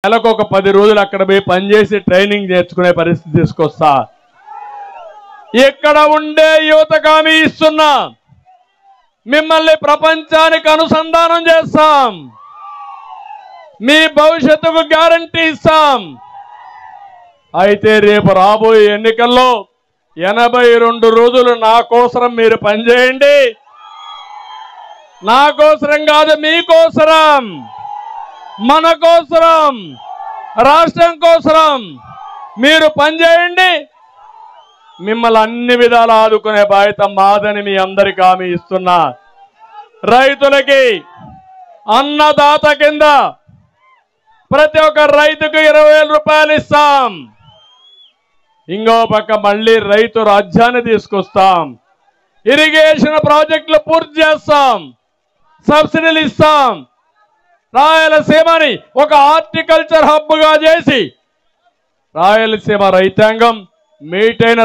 నెలకు ఒక 10 రోజులు అక్కడ పోయి పనిచేసి ట్రైనింగ్ నేర్చుకునే పరిస్థితి తీసుకొస్తా. ఇక్కడ ఉండే యువతకు హామీ ఇస్తున్నా, మిమ్మల్ని ప్రపంచానికి అనుసంధానం చేస్తాం, మీ భవిష్యత్తుకు గ్యారంటీ ఇస్తాం. అయితే రేపు రాబోయే ఎన్నికల్లో 82 రోజులు నా కోసం మీరు పనిచేయండి. నా కోసరం కాదు, మీకోసరం, మన కోసరం, రాష్ట్రం కోసరం మీరు పనిచేయండి. మిమ్మల్ని అన్ని విధాలు ఆదుకునే బాధ్యత మాదని మీ అందరికీ హామీ ఇస్తున్నా. రైతులకి అన్నదాత కింద ప్రతి ఒక్క రైతుకు 20,000 రూపాయలు ఇస్తాం. ఇంకో పక్క మళ్ళీ రైతు రాజ్యాన్ని తీసుకొస్తాం. ఇరిగేషన్ ప్రాజెక్టులు పూర్తి చేస్తాం, సబ్సిడీలు ఇస్తాం. రాయలసీమని ఒక హార్టికల్చర్ హబ్గా చేసి రాయలసీమ రైతాంగం మీటైన